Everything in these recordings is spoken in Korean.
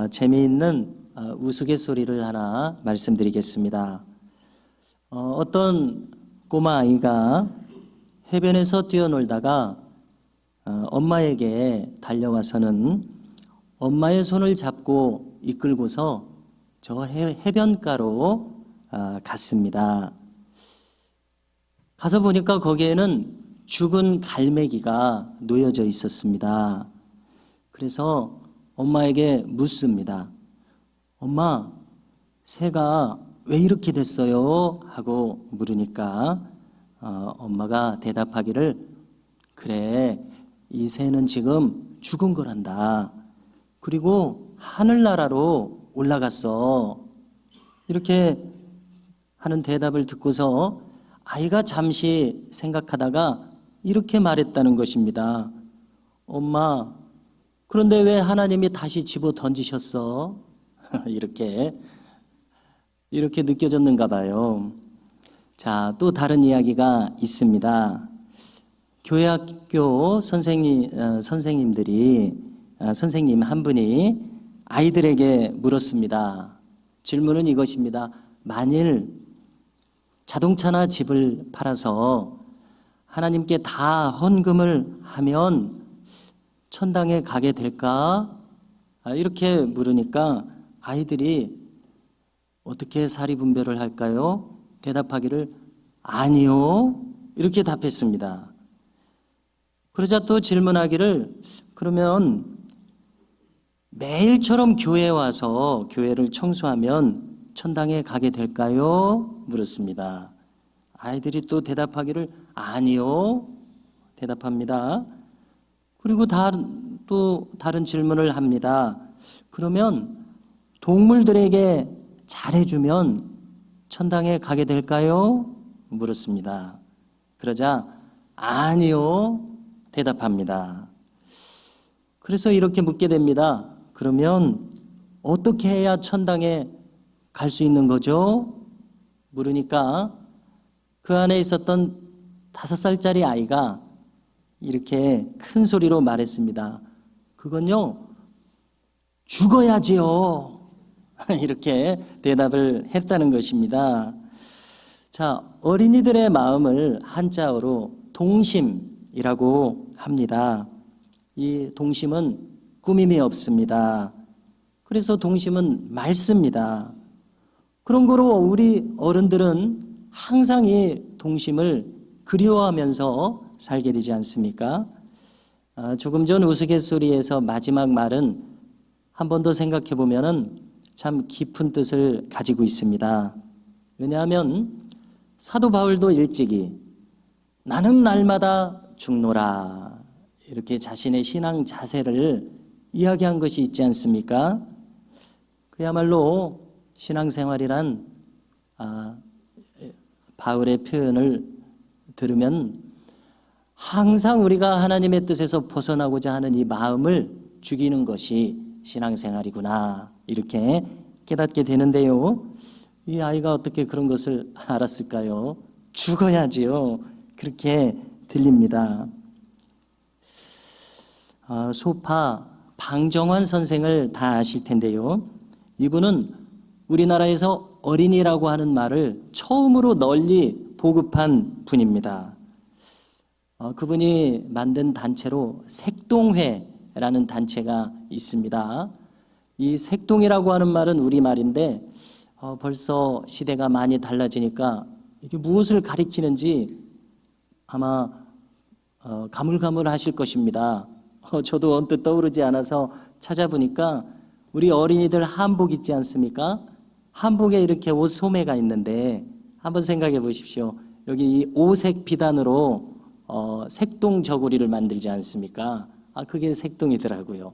재미있는 우스갯소리를 하나 말씀드리겠습니다. 어떤 꼬마 아이가 해변에서 뛰어놀다가 엄마에게 달려와서는 엄마의 손을 잡고 이끌고서 저 해변가로 갔습니다. 가서 보니까 거기에는 죽은 갈매기가 놓여져 있었습니다. 그래서 엄마에게 묻습니다. 엄마, 새가 왜 이렇게 됐어요? 하고 물으니까 엄마가 대답하기를, 그래, 이 새는 지금 죽은 거란다. 그리고 하늘나라로 올라갔어. 이렇게 하는 대답을 듣고서 아이가 잠시 생각하다가 이렇게 말했다는 것입니다. 엄마, 그런데 왜 하나님이 다시 집어 던지셨어? 이렇게 느껴졌는가 봐요. 자, 또 다른 이야기가 있습니다. 교회 학교 선생님 한 분이 아이들에게 물었습니다. 질문은 이것입니다. 만일 자동차나 집을 팔아서 하나님께 다 헌금을 하면 천당에 가게 될까? 이렇게 물으니까 아이들이 어떻게 사리분별을 할까요? 대답하기를 아니요, 이렇게 답했습니다. 그러자 또 질문하기를, 그러면 매일처럼 교회에 와서 교회를 청소하면 천당에 가게 될까요? 물었습니다. 아이들이 또 대답하기를 아니요, 대답합니다. 그리고 또 다른 질문을 합니다. 그러면 동물들에게 잘해주면 천당에 가게 될까요? 물었습니다. 그러자 아니요, 대답합니다. 그래서 이렇게 묻게 됩니다. 그러면 어떻게 해야 천당에 갈 수 있는 거죠? 물으니까 그 안에 있었던 5살짜리 아이가 이렇게 큰 소리로 말했습니다. 그건요, 죽어야지요. 이렇게 대답을 했다는 것입니다. 자, 어린이들의 마음을 한자어로 동심이라고 합니다. 이 동심은 꾸밈이 없습니다. 그래서 동심은 맑습니다. 그런 거로 우리 어른들은 항상 이 동심을 그리워하면서 살게 되지 않습니까? 조금 전 우스갯소리에서 마지막 말은 한 번 더 생각해 보면은 참 깊은 뜻을 가지고 있습니다. 왜냐하면 사도 바울도 일찍이 나는 날마다 죽노라, 이렇게 자신의 신앙 자세를 이야기한 것이 있지 않습니까? 그야말로 신앙생활이란 바울의 표현을 들으면 항상 우리가 하나님의 뜻에서 벗어나고자 하는 이 마음을 죽이는 것이 신앙생활이구나, 이렇게 깨닫게 되는데요. 이 아이가 어떻게 그런 것을 알았을까요? 죽어야지요, 그렇게 들립니다. 소파 방정환 선생을 다 아실 텐데요. 이분은 우리나라에서 어린이라고 하는 말을 처음으로 널리 보급한 분입니다. 그분이 만든 단체로 색동회라는 단체가 있습니다. 이 색동이라고 하는 말은 우리말인데 벌써 시대가 많이 달라지니까 이게 무엇을 가리키는지 아마 가물가물하실 것입니다. 저도 언뜻 떠오르지 않아서 찾아보니까 우리 어린이들 한복 있지 않습니까? 한복에 이렇게 옷 소매가 있는데 한번 생각해 보십시오. 여기 이 오색 비단으로 색동 저고리를 만들지 않습니까? 그게 색동이더라고요.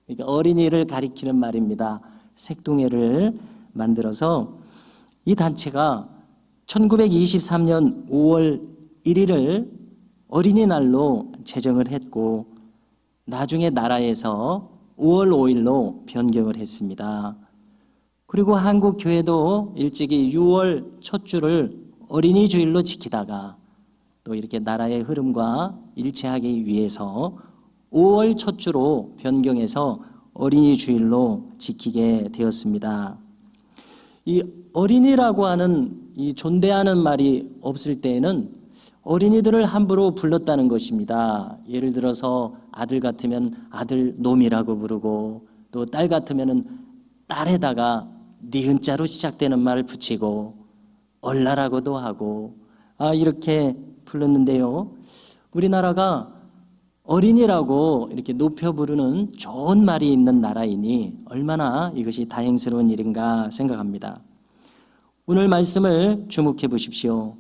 그러니까 어린이를 가리키는 말입니다. 색동회를 만들어서 이 단체가 1923년 5월 1일을 어린이날로 제정을 했고 나중에 나라에서 5월 5일로 변경을 했습니다. 그리고 한국 교회도 일찍이 6월 첫 주를 어린이 주일로 지키다가 또 이렇게 나라의 흐름과 일치하기 위해서 5월 첫 주로 변경해서 어린이 주일로 지키게 되었습니다. 이 어린이라고 하는 이 존대하는 말이 없을 때에는 어린이들을 함부로 불렀다는 것입니다. 예를 들어서 아들 같으면 아들 놈이라고 부르고, 또 딸 같으면은 딸에다가 니은자로 시작되는 말을 붙이고 얼라라고도 하고 이렇게 불렀는데요. 우리나라가 어린이라고 이렇게 높여 부르는 좋은 말이 있는 나라이니 얼마나 이것이 다행스러운 일인가 생각합니다. 오늘 말씀을 주목해 보십시오.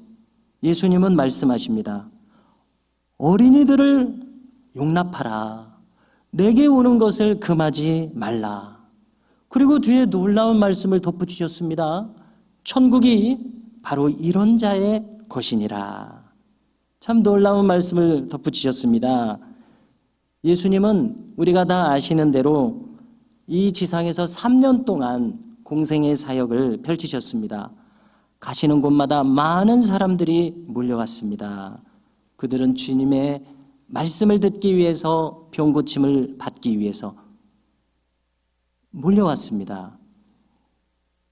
예수님은 말씀하십니다. 어린이들을 용납하라. 내게 오는 것을 금하지 말라. 그리고 뒤에 놀라운 말씀을 덧붙이셨습니다. 천국이 바로 이런 자의 것이니라. 참 놀라운 말씀을 덧붙이셨습니다. 예수님은 우리가 다 아시는 대로 이 지상에서 3년 동안 공생의 사역을 펼치셨습니다. 가시는 곳마다 많은 사람들이 몰려왔습니다. 그들은 주님의 말씀을 듣기 위해서, 병고침을 받기 위해서 몰려왔습니다.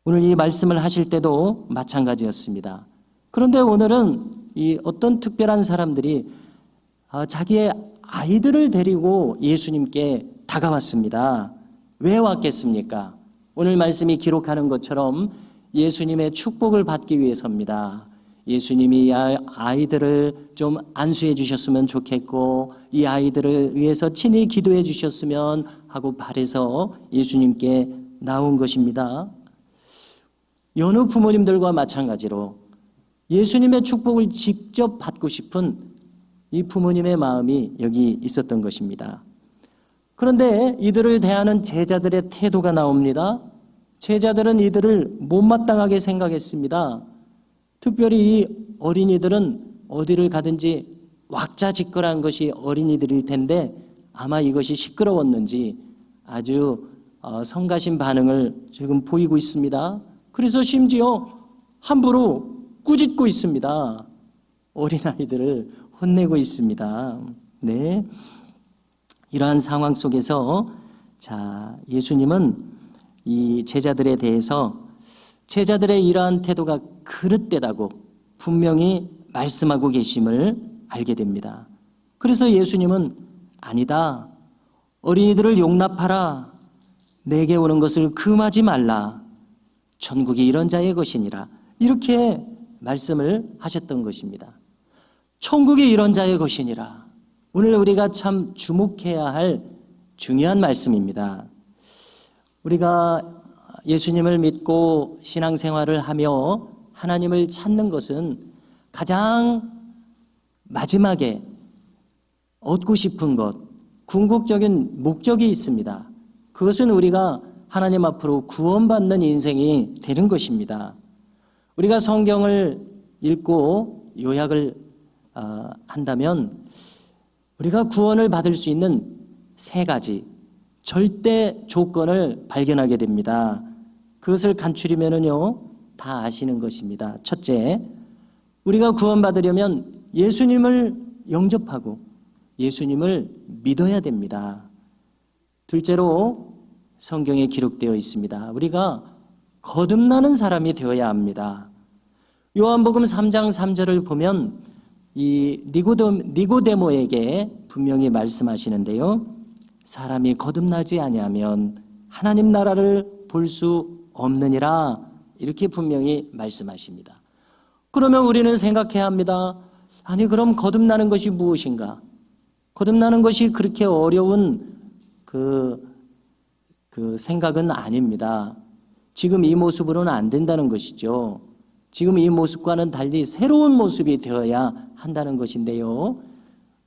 오늘 이 말씀을 하실 때도 마찬가지였습니다. 그런데 오늘은 이 어떤 특별한 사람들이 자기의 아이들을 데리고 예수님께 다가왔습니다. 왜 왔겠습니까? 오늘 말씀이 기록하는 것처럼 예수님의 축복을 받기 위해서입니다. 예수님이 이 아이들을 좀 안수해 주셨으면 좋겠고, 이 아이들을 위해서 친히 기도해 주셨으면 하고 바래서 예수님께 나온 것입니다. 여느 부모님들과 마찬가지로 예수님의 축복을 직접 받고 싶은 이 부모님의 마음이 여기 있었던 것입니다. 그런데 이들을 대하는 제자들의 태도가 나옵니다. 제자들은 이들을 못마땅하게 생각했습니다. 특별히 이 어린이들은 어디를 가든지 왁자지껄한 것이 어린이들일 텐데 아마 이것이 시끄러웠는지 아주 성가신 반응을 지금 보이고 있습니다. 그래서 심지어 함부로 꾸짖고 있습니다. 어린아이들을 혼내고 있습니다. 네. 이러한 상황 속에서 예수님은 이 제자들에 대해서 제자들의 이러한 태도가 그릇되다고 분명히 말씀하고 계심을 알게 됩니다. 그래서 예수님은 아니다. 어린이들을 용납하라. 내게 오는 것을 금하지 말라. 천국이 이런 자의 것이니라. 이렇게 말씀을 하셨던 것입니다. 천국이 이런 자의 것이니라. 오늘 우리가 참 주목해야 할 중요한 말씀입니다. 우리가 예수님을 믿고 신앙생활을 하며 하나님을 찾는 것은 가장 마지막에 얻고 싶은 것, 궁극적인 목적이 있습니다. 그것은 우리가 하나님 앞으로 구원받는 인생이 되는 것입니다. 우리가 성경을 읽고 요약을 한다면 우리가 구원을 받을 수 있는 3가지 절대 조건을 발견하게 됩니다. 그것을 간추리면은요, 다 아시는 것입니다. 첫째, 우리가 구원받으려면 예수님을 영접하고 예수님을 믿어야 됩니다. 둘째로 성경에 기록되어 있습니다. 우리가 거듭나는 사람이 되어야 합니다. 요한복음 3장 3절을 보면 이 니고데모에게 분명히 말씀하시는데요. 사람이 거듭나지 아니하면 하나님 나라를 볼 수 없느니라, 이렇게 분명히 말씀하십니다. 그러면 우리는 생각해야 합니다. 아니, 그럼 거듭나는 것이 무엇인가? 거듭나는 것이 그렇게 어려운 그 생각은 아닙니다. 지금 이 모습으로는 안 된다는 것이죠. 지금 이 모습과는 달리 새로운 모습이 되어야 한다는 것인데요.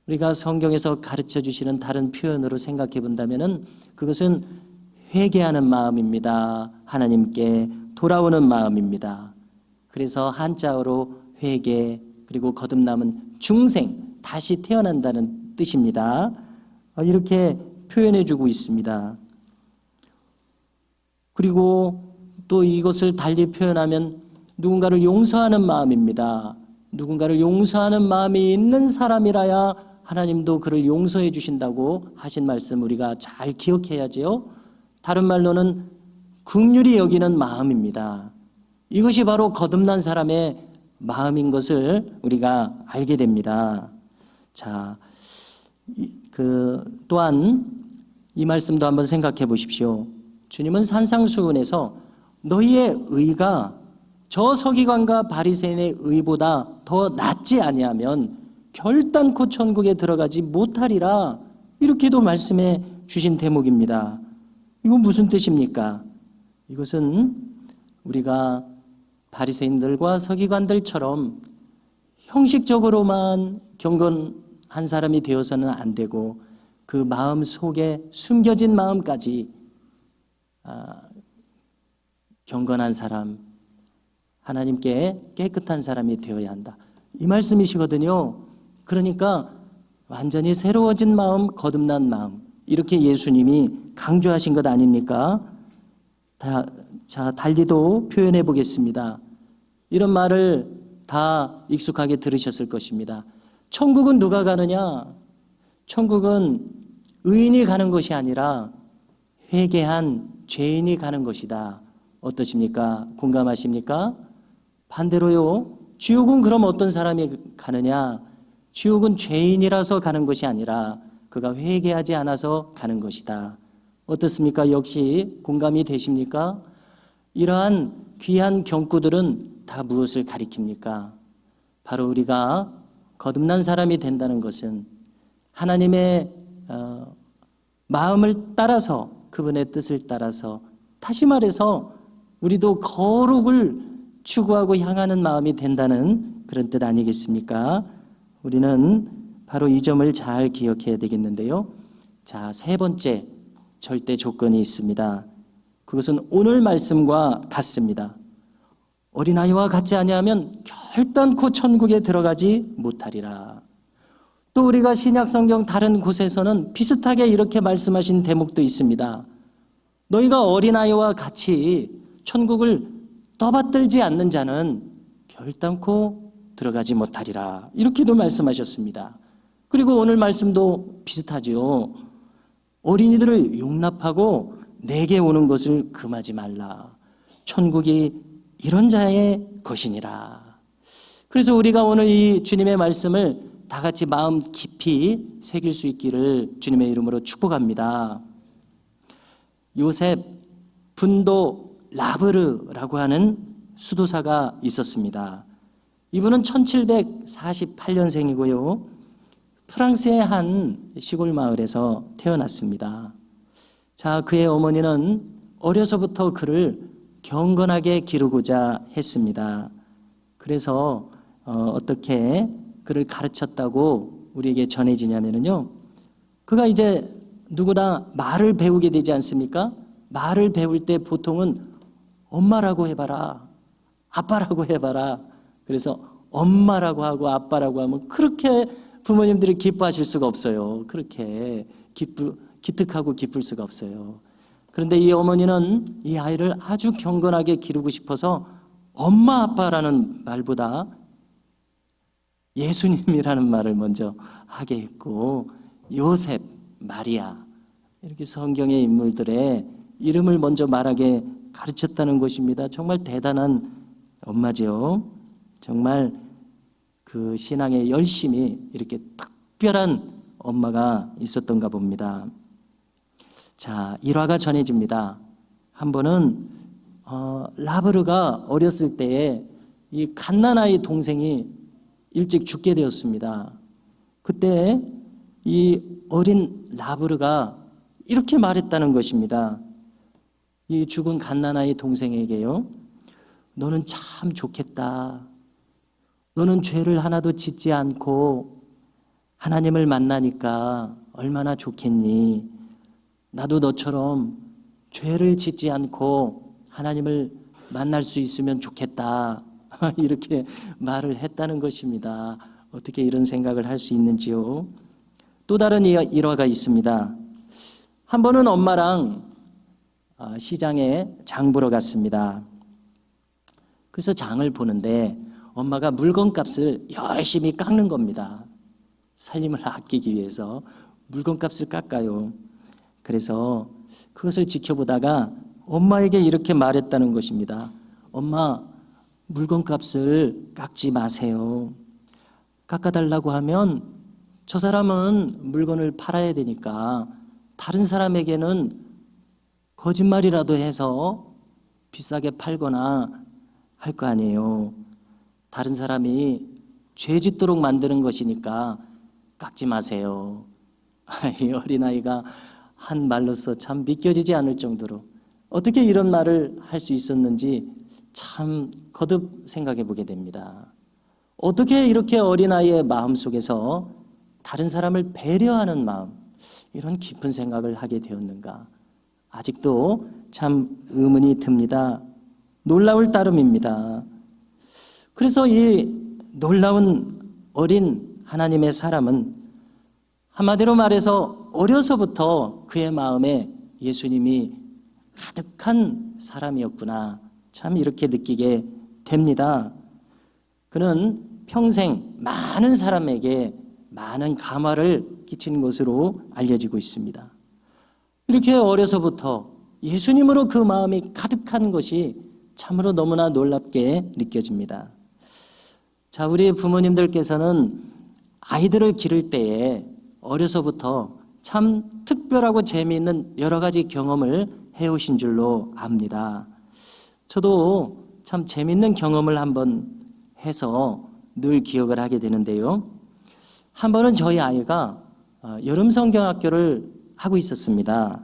우리가 성경에서 가르쳐 주시는 다른 표현으로 생각해 본다면은 그것은 회개하는 마음입니다. 하나님께 돌아오는 마음입니다. 그래서 한자어로 회개, 그리고 거듭남은 중생, 다시 태어난다는 뜻입니다. 이렇게 표현해 주고 있습니다. 그리고 또 이것을 달리 표현하면 누군가를 용서하는 마음입니다. 누군가를 용서하는 마음이 있는 사람이라야 하나님도 그를 용서해 주신다고 하신 말씀 우리가 잘 기억해야지요. 다른 말로는 긍휼히 여기는 마음입니다. 이것이 바로 거듭난 사람의 마음인 것을 우리가 알게 됩니다. 자, 또한 이 말씀도 한번 생각해 보십시오. 주님은 산상수훈에서 너희의 의가 저 서기관과 바리새인의 의보다 더 낫지 아니하면 결단코 천국에 들어가지 못하리라, 이렇게도 말씀해 주신 대목입니다. 이건 무슨 뜻입니까? 이것은 우리가 바리새인들과 서기관들처럼 형식적으로만 경건한 사람이 되어서는 안 되고 그 마음 속에 숨겨진 마음까지 경건한 사람, 하나님께 깨끗한 사람이 되어야 한다, 이 말씀이시거든요. 그러니까 완전히 새로워진 마음, 거듭난 마음, 이렇게 예수님이 강조하신 것 아닙니까? 자, 달리도 표현해 보겠습니다. 이런 말을 다 익숙하게 들으셨을 것입니다. 천국은 누가 가느냐? 천국은 의인이 가는 것이 아니라 회개한 죄인이 가는 것이다. 어떠십니까? 공감하십니까? 반대로요, 지옥은 그럼 어떤 사람이 가느냐? 지옥은 죄인이라서 가는 것이 아니라 그가 회개하지 않아서 가는 것이다. 어떻습니까? 역시 공감이 되십니까? 이러한 귀한 경구들은 다 무엇을 가리킵니까? 바로 우리가 거듭난 사람이 된다는 것은 하나님의 마음을 따라서, 그분의 뜻을 따라서, 다시 말해서 우리도 거룩을 추구하고 향하는 마음이 된다는 그런 뜻 아니겠습니까? 우리는 바로 이 점을 잘 기억해야 되겠는데요. 자, 세 번째 절대 조건이 있습니다. 그것은 오늘 말씀과 같습니다. 어린아이와 같지 아니하면 결단코 천국에 들어가지 못하리라. 또 우리가 신약성경 다른 곳에서는 비슷하게 이렇게 말씀하신 대목도 있습니다. 너희가 어린아이와 같이 천국을 떠받들지 않는 자는 결단코 들어가지 못하리라, 이렇게도 말씀하셨습니다. 그리고 오늘 말씀도 비슷하죠. 어린이들을 용납하고 내게 오는 것을 금하지 말라. 천국이 이런 자의 것이니라. 그래서 우리가 오늘 이 주님의 말씀을 다 같이 마음 깊이 새길 수 있기를 주님의 이름으로 축복합니다. 요셉 분도 라브르라고 하는 수도사가 있었습니다. 이분은 1748년생이고요. 프랑스의 한 시골 마을에서 태어났습니다. 자, 그의 어머니는 어려서부터 그를 경건하게 기르고자 했습니다. 그래서 어떻게 그를 가르쳤다고 우리에게 전해지냐면요, 그가 이제 누구나 말을 배우게 되지 않습니까? 말을 배울 때 보통은 엄마라고 해봐라, 아빠라고 해봐라. 그래서 엄마라고 하고 아빠라고 하면 그렇게 부모님들이 기뻐하실 수가 없어요. 그렇게 기특하고 기쁠 수가 없어요. 그런데 이 어머니는 이 아이를 아주 경건하게 기르고 싶어서 엄마 아빠라는 말보다 예수님이라는 말을 먼저 하게 했고, 요셉, 마리아, 이렇게 성경의 인물들의 이름을 먼저 말하게 가르쳤다는 것입니다. 정말 대단한 엄마죠. 정말 그 신앙에 열심히 이렇게 특별한 엄마가 있었던가 봅니다. 자, 일화가 전해집니다. 한 번은 라브르가 어렸을 때에 이 갓난아이 동생이 일찍 죽게 되었습니다. 그때 이 어린 라브르가 이렇게 말했다는 것입니다. 이 죽은 갓난아이 동생에게요, 너는 참 좋겠다. 너는 죄를 하나도 짓지 않고 하나님을 만나니까 얼마나 좋겠니? 나도 너처럼 죄를 짓지 않고 하나님을 만날 수 있으면 좋겠다. 이렇게 말을 했다는 것입니다. 어떻게 이런 생각을 할 수 있는지요? 또 다른 일화가 있습니다. 한 번은 엄마랑 시장에 장 보러 갔습니다. 그래서 장을 보는데 엄마가 물건값을 열심히 깎는 겁니다. 살림을 아끼기 위해서 물건값을 깎아요. 그래서 그것을 지켜보다가 엄마에게 이렇게 말했다는 것입니다. 엄마, 물건값을 깎지 마세요. 깎아달라고 하면 저 사람은 물건을 팔아야 되니까 다른 사람에게는 거짓말이라도 해서 비싸게 팔거나 할 거 아니에요. 다른 사람이 죄 짓도록 만드는 것이니까 깎지 마세요. 이 어린아이가 한 말로서 참 믿겨지지 않을 정도로 어떻게 이런 말을 할 수 있었는지 참 거듭 생각해 보게 됩니다. 어떻게 이렇게 어린아이의 마음속에서 다른 사람을 배려하는 마음, 이런 깊은 생각을 하게 되었는가? 아직도 참 의문이 듭니다. 놀라울 따름입니다. 그래서 이 놀라운 어린 하나님의 사람은 한마디로 말해서 어려서부터 그의 마음에 예수님이 가득한 사람이었구나. 참 이렇게 느끼게 됩니다. 그는 평생 많은 사람에게 많은 감화를 끼친 것으로 알려지고 있습니다. 이렇게 어려서부터 예수님으로 그 마음이 가득한 것이 참으로 너무나 놀랍게 느껴집니다. 자, 우리 부모님들께서는 아이들을 기를 때에 어려서부터 참 특별하고 재미있는 여러 가지 경험을 해오신 줄로 압니다. 저도 참 재미있는 경험을 한번 해서 늘 기억을 하게 되는데요. 한 번은 저희 아이가 여름 성경학교를 하고 있었습니다.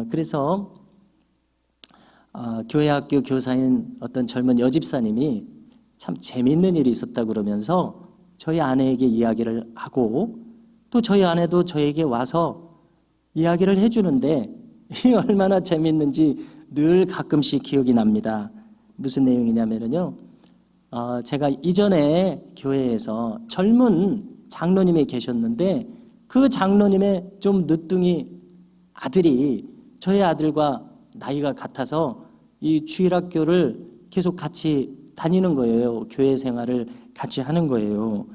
그래서 교회 학교 교사인 어떤 젊은 여집사님이 참 재미있는 일이 있었다 그러면서 저희 아내에게 이야기를 하고 또 저희 아내도 저에게 와서 이야기를 해주는데 이 얼마나 재미있는지 늘 가끔씩 기억이 납니다. 무슨 내용이냐면요. 제가 이전에 교회에서 젊은 장로님이 계셨는데 그 장로님의 좀 늦둥이 아들이 저희 아들과 나이가 같아서 이 주일학교를 계속 같이 다니는 거예요. 교회 생활을 같이 하는 거예요.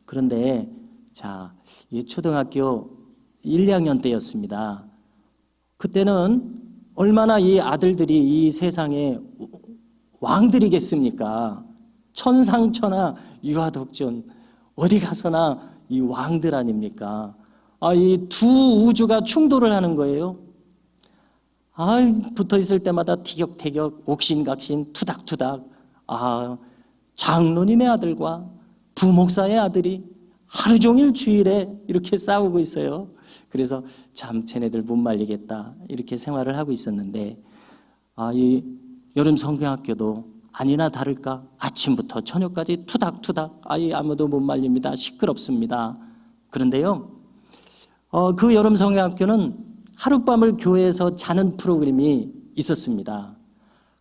그런데 자, 이 초등학교 1, 2학년 때였습니다. 그때는 얼마나 이 아들들이 이 세상에 왕들이겠습니까? 천상천하 유아독존 어디 가서나 이 왕들 아닙니까? 이 두 우주가 충돌을 하는 거예요. 붙어 있을 때마다 티격태격, 옥신각신, 투닥투닥. 장로님의 아들과 부목사의 아들이 하루 종일 주일에 이렇게 싸우고 있어요. 그래서 참 쟤네들 못 말리겠다 이렇게 생활을 하고 있었는데 이 여름 성경학교도 아니나 다를까 아침부터 저녁까지 투닥투닥 아무도 못 말립니다. 시끄럽습니다. 그런데요, 그 여름 성경학교는 하룻밤을 교회에서 자는 프로그램이 있었습니다.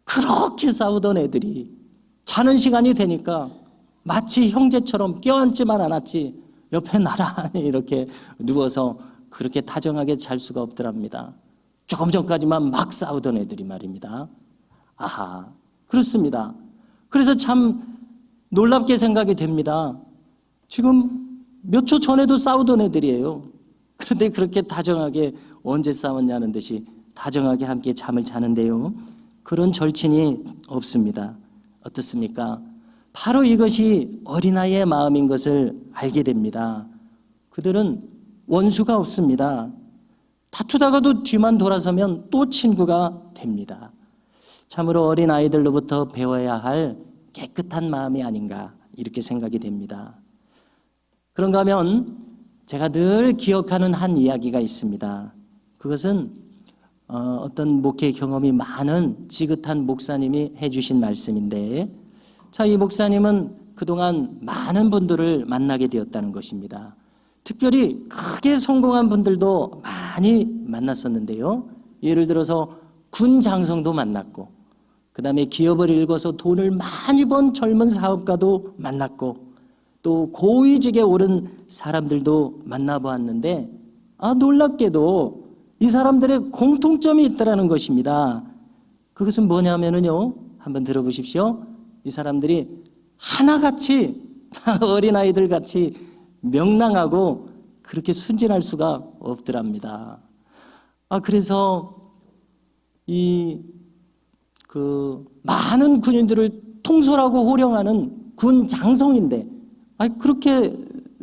그렇게 싸우던 애들이 자는 시간이 되니까 마치 형제처럼 껴안지만 않았지 옆에 나란히 이렇게 누워서 그렇게 다정하게 잘 수가 없더랍니다. 조금 전까지만 막 싸우던 애들이 말입니다. 그렇습니다. 그래서 참 놀랍게 생각이 됩니다. 지금 몇 초 전에도 싸우던 애들이에요. 그런데 그렇게 다정하게 언제 싸웠냐는 듯이 다정하게 함께 잠을 자는데요. 그런 절친이 없습니다. 어떻습니까? 바로 이것이 어린아이의 마음인 것을 알게 됩니다. 그들은 원수가 없습니다. 다투다가도 뒤만 돌아서면 또 친구가 됩니다. 참으로 어린아이들로부터 배워야 할 깨끗한 마음이 아닌가 이렇게 생각이 됩니다. 그런가 하면 제가 늘 기억하는 한 이야기가 있습니다. 그것은 어떤 목회 경험이 많은 지긋한 목사님이 해주신 말씀인데 이 목사님은 그동안 많은 분들을 만나게 되었다는 것입니다. 특별히 크게 성공한 분들도 많이 만났었는데요. 예를 들어서 군 장성도 만났고 그 다음에 기업을 일궈서 돈을 많이 번 젊은 사업가도 만났고 또 고위직에 오른 사람들도 만나보았는데 놀랍게도 이 사람들의 공통점이 있다는 것입니다. 그것은 뭐냐면요, 한번 들어보십시오. 이 사람들이 하나같이 어린아이들 같이 명랑하고 그렇게 순진할 수가 없더랍니다. 그래서 많은 군인들을 통솔하고 호령하는 군 장성인데 그렇게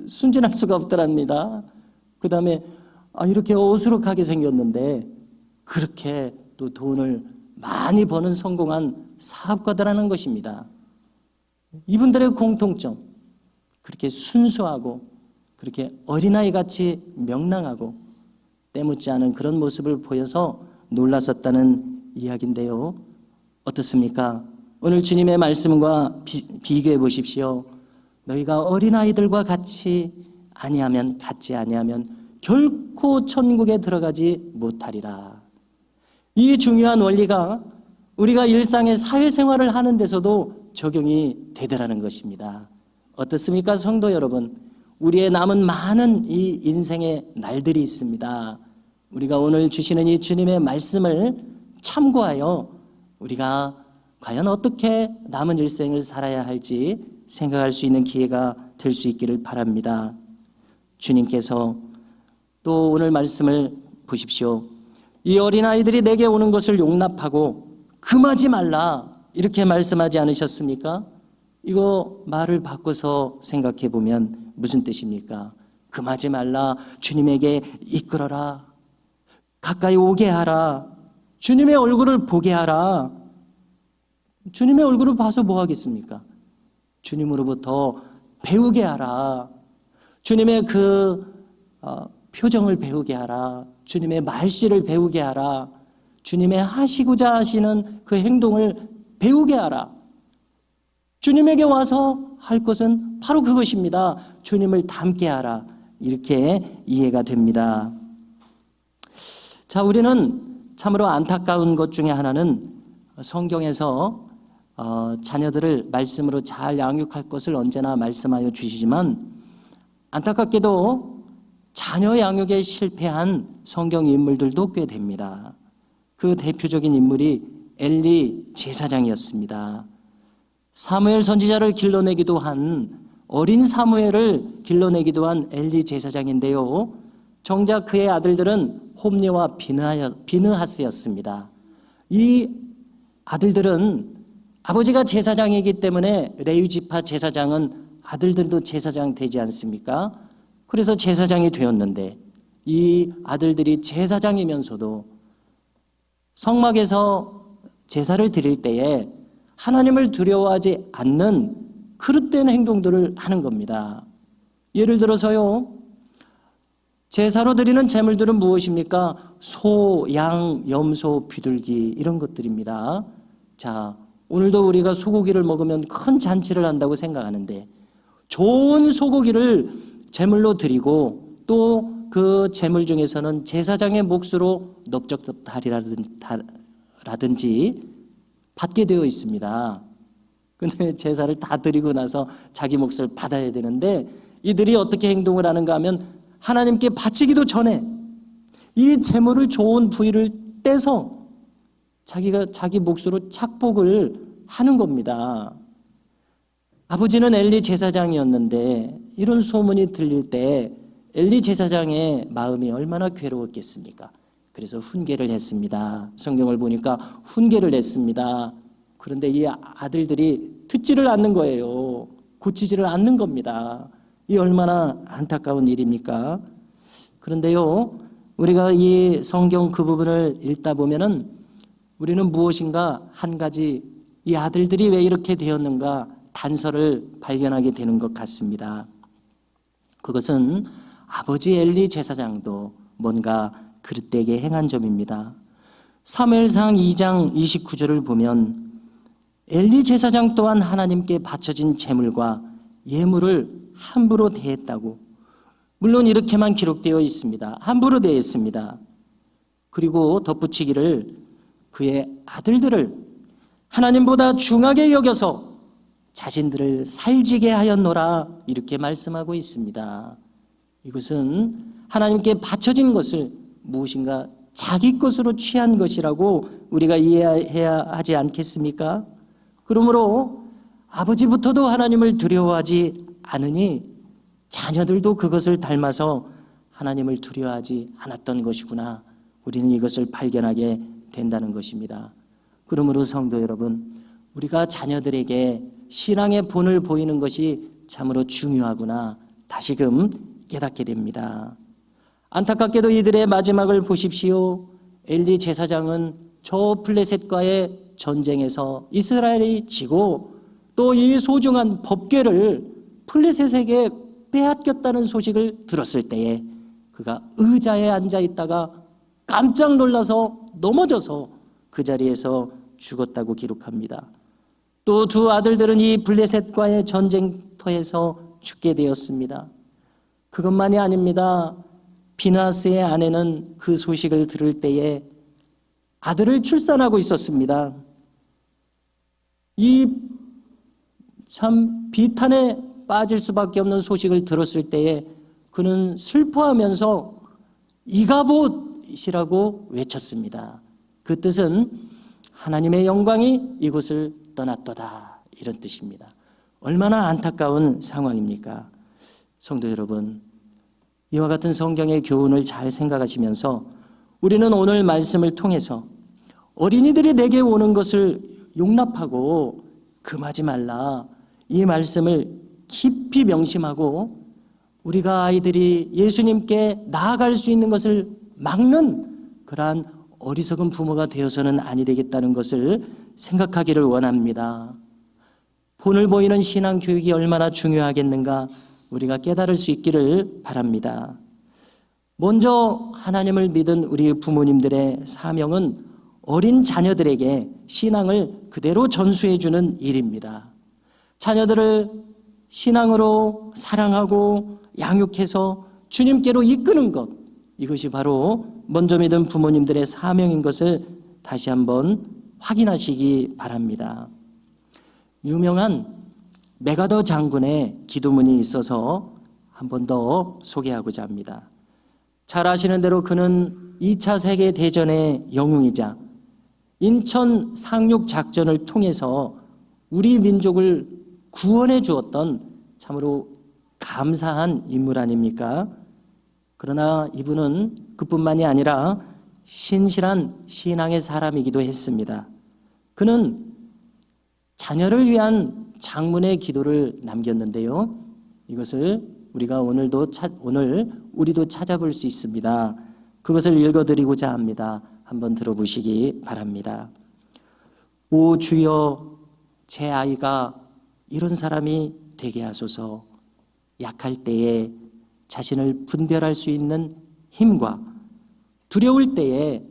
순진할 수가 없더랍니다. 그 다음에 이렇게 어수룩하게 생겼는데 그렇게 또 돈을 많이 버는 성공한 사업가들하는 것입니다. 이분들의 공통점, 그렇게 순수하고 그렇게 어린아이같이 명랑하고 때묻지 않은 그런 모습을 보여서 놀랐었다는 이야기인데요. 어떻습니까? 오늘 주님의 말씀과 비교해 보십시오. 너희가 어린아이들과 같지 아니하면 결코 천국에 들어가지 못하리라. 이 중요한 원리가 우리가 일상의 사회생활을 하는 데서도 적용이 되더라는 것입니다. 어떻습니까? 성도 여러분, 우리의 남은 많은 이 인생의 날들이 있습니다. 우리가 오늘 주시는 이 주님의 말씀을 참고하여 우리가 과연 어떻게 남은 일생을 살아야 할지 생각할 수 있는 기회가 될 수 있기를 바랍니다. 주님께서 또 오늘 말씀을 보십시오. 이 어린아이들이 내게 오는 것을 용납하고 금하지 말라 이렇게 말씀하지 않으셨습니까? 이거 말을 바꿔서 생각해 보면 무슨 뜻입니까? 금하지 말라, 주님에게 이끌어라, 가까이 오게 하라, 주님의 얼굴을 보게 하라. 주님의 얼굴을 봐서 뭐 하겠습니까? 주님으로부터 배우게 하라. 주님의 표정을 배우게 하라. 주님의 말씨를 배우게 하라. 주님의 하시고자 하시는 그 행동을 배우게 하라. 주님에게 와서 할 것은 바로 그것입니다. 주님을 닮게 하라. 이렇게 이해가 됩니다. 자, 우리는 참으로 안타까운 것 중에 하나는 성경에서 자녀들을 말씀으로 잘 양육할 것을 언제나 말씀하여 주시지만 안타깝게도 자녀 양육에 실패한 성경 인물들도 꽤 됩니다. 그 대표적인 인물이 엘리 제사장이었습니다. 사무엘 선지자를 길러내기도 한 어린 사무엘을 길러내기도 한 엘리 제사장인데요. 정작 그의 아들들은 홈리와 비느하스였습니다. 이 아들들은 아버지가 제사장이기 때문에 레위지파 제사장은 아들들도 제사장 되지 않습니까? 그래서 제사장이 되었는데 이 아들들이 제사장이면서도 성막에서 제사를 드릴 때에 하나님을 두려워하지 않는 그릇된 행동들을 하는 겁니다. 예를 들어서요, 제사로 드리는 제물들은 무엇입니까? 소, 양, 염소, 비둘기 이런 것들입니다. 자, 오늘도 우리가 소고기를 먹으면 큰 잔치를 한다고 생각하는데 좋은 소고기를 제물로 드리고 또 그 제물 중에서는 제사장의 몫으로 넓적다리라든지 받게 되어 있습니다. 근데 제사를 다 드리고 나서 자기 몫을 받아야 되는데 이들이 어떻게 행동을 하는가 하면 하나님께 바치기도 전에 이 제물을 좋은 부위를 떼서 자기가 자기 몫으로 착복을 하는 겁니다. 아버지는 엘리 제사장이었는데 이런 소문이 들릴 때 엘리 제사장의 마음이 얼마나 괴로웠겠습니까? 그래서 훈계를 했습니다. 성경을 보니까 훈계를 했습니다. 그런데 이 아들들이 듣지를 않는 거예요. 고치지를 않는 겁니다. 이 얼마나 안타까운 일입니까? 그런데요, 우리가 이 성경 그 부분을 읽다 보면은 우리는 무엇인가 한 가지 이 아들들이 왜 이렇게 되었는가 단서를 발견하게 되는 것 같습니다. 그것은 아버지 엘리 제사장도 뭔가 그릇되게 행한 점입니다. 사무엘상 2장 29절을 보면 엘리 제사장 또한 하나님께 바쳐진 제물과 예물을 함부로 대했다고, 물론 이렇게만 기록되어 있습니다. 함부로 대했습니다. 그리고 덧붙이기를 그의 아들들을 하나님보다 중하게 여겨서 자신들을 살지게 하였노라 이렇게 말씀하고 있습니다. 이것은 하나님께 바쳐진 것을 무엇인가 자기 것으로 취한 것이라고 우리가 이해해야 하지 않겠습니까? 그러므로 아버지부터도 하나님을 두려워하지 않으니 자녀들도 그것을 닮아서 하나님을 두려워하지 않았던 것이구나. 우리는 이것을 발견하게 된다는 것입니다. 그러므로 성도 여러분, 우리가 자녀들에게 신앙의 본을 보이는 것이 참으로 중요하구나 다시금 깨닫게 됩니다. 안타깝게도 이들의 마지막을 보십시오. 엘리 제사장은 저 블레셋과의 전쟁에서 이스라엘이 지고 또 이 소중한 법궤를 블레셋에게 빼앗겼다는 소식을 들었을 때에 그가 의자에 앉아 있다가 깜짝 놀라서 넘어져서 그 자리에서 죽었다고 기록합니다. 또 두 아들들은 이 블레셋과의 전쟁터에서 죽게 되었습니다. 그것만이 아닙니다. 비나스의 아내는 그 소식을 들을 때에 아들을 출산하고 있었습니다. 이 참 비탄에 빠질 수밖에 없는 소식을 들었을 때에 그는 슬퍼하면서 이가봇이라고 외쳤습니다. 그 뜻은 하나님의 영광이 이곳을 떠났도다, 이런 뜻입니다. 얼마나 안타까운 상황입니까? 성도 여러분, 이와 같은 성경의 교훈을 잘 생각하시면서 우리는 오늘 말씀을 통해서 어린이들이 내게 오는 것을 용납하고 금하지 말라, 이 말씀을 깊이 명심하고 우리가 아이들이 예수님께 나아갈 수 있는 것을 막는 그러한 어리석은 부모가 되어서는 아니 되겠다는 것을 생각하기를 원합니다. 본을 보이는 신앙 교육이 얼마나 중요하겠는가 우리가 깨달을 수 있기를 바랍니다. 먼저 하나님을 믿은 우리 부모님들의 사명은 어린 자녀들에게 신앙을 그대로 전수해 주는 일입니다. 자녀들을 신앙으로 사랑하고 양육해서 주님께로 이끄는 것, 이것이 바로 먼저 믿은 부모님들의 사명인 것을 다시 한번 확인하시기 바랍니다. 유명한 메가더 장군의 기도문이 있어서 한 번 더 소개하고자 합니다. 잘 아시는 대로 그는 2차 세계대전의 영웅이자 인천 상륙 작전을 통해서 우리 민족을 구원해 주었던 참으로 감사한 인물 아닙니까? 그러나 이분은 그뿐만이 아니라 신실한 신앙의 사람이기도 했습니다. 그는 자녀를 위한 장문의 기도를 남겼는데요. 이것을 우리가 오늘 우리도 찾아볼 수 있습니다. 그것을 읽어드리고자 합니다. 한번 들어보시기 바랍니다. 오 주여, 제 아이가 이런 사람이 되게 하소서. 약할 때에 자신을 분별할 수 있는 힘과 두려울 때에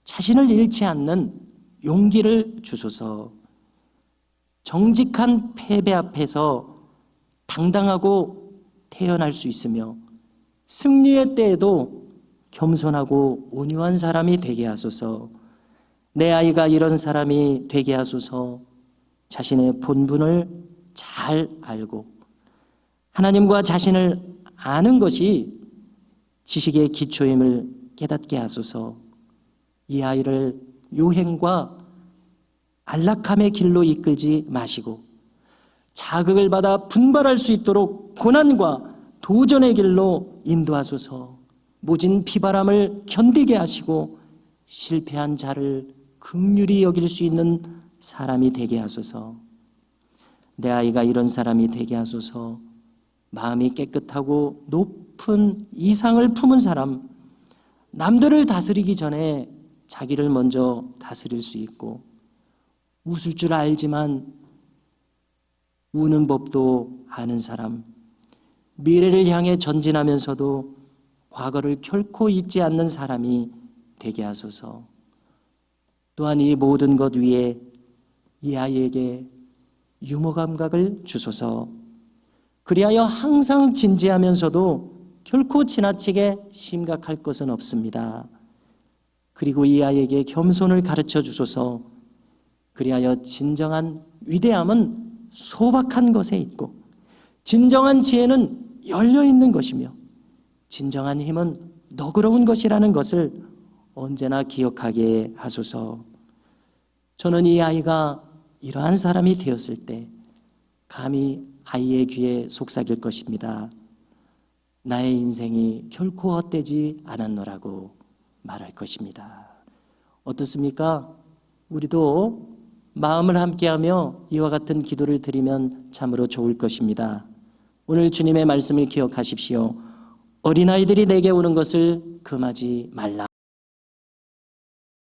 자신을 잃지 않는 용기를 주소서. 정직한 패배 앞에서 당당하고 태어날 수 있으며 승리의 때에도 겸손하고 온유한 사람이 되게 하소서. 내 아이가 이런 사람이 되게 하소서. 자신의 본분을 잘 알고 하나님과 자신을 아는 것이 지식의 기초임을 깨닫게 하소서. 이 아이를 요행과 안락함의 길로 이끌지 마시고 자극을 받아 분발할 수 있도록 고난과 도전의 길로 인도하소서. 모진 비바람을 견디게 하시고 실패한 자를 긍휼히 여길 수 있는 사람이 되게 하소서. 내 아이가 이런 사람이 되게 하소서. 마음이 깨끗하고 높은 이상을 품은 사람, 남들을 다스리기 전에 자기를 먼저 다스릴 수 있고 웃을 줄 알지만 우는 법도 아는 사람, 미래를 향해 전진하면서도 과거를 결코 잊지 않는 사람이 되게 하소서. 또한 이 모든 것 위에 이 아이에게 유머 감각을 주소서. 그리하여 항상 진지하면서도 결코 지나치게 심각할 것은 없습니다. 그리고 이 아이에게 겸손을 가르쳐 주소서. 그리하여 진정한 위대함은 소박한 것에 있고 진정한 지혜는 열려있는 것이며 진정한 힘은 너그러운 것이라는 것을 언제나 기억하게 하소서. 저는 이 아이가 이러한 사람이 되었을 때 감히 아이의 귀에 속삭일 것입니다. 나의 인생이 결코 헛되지 않았노라고. 말할 것입니다. 어떻습니까? 우리도 마음을 함께하며 이와 같은 기도를 드리면 참으로 좋을 것입니다. 오늘 주님의 말씀을 기억하십시오. 어린아이들이 내게 오는 것을 금하지 말라.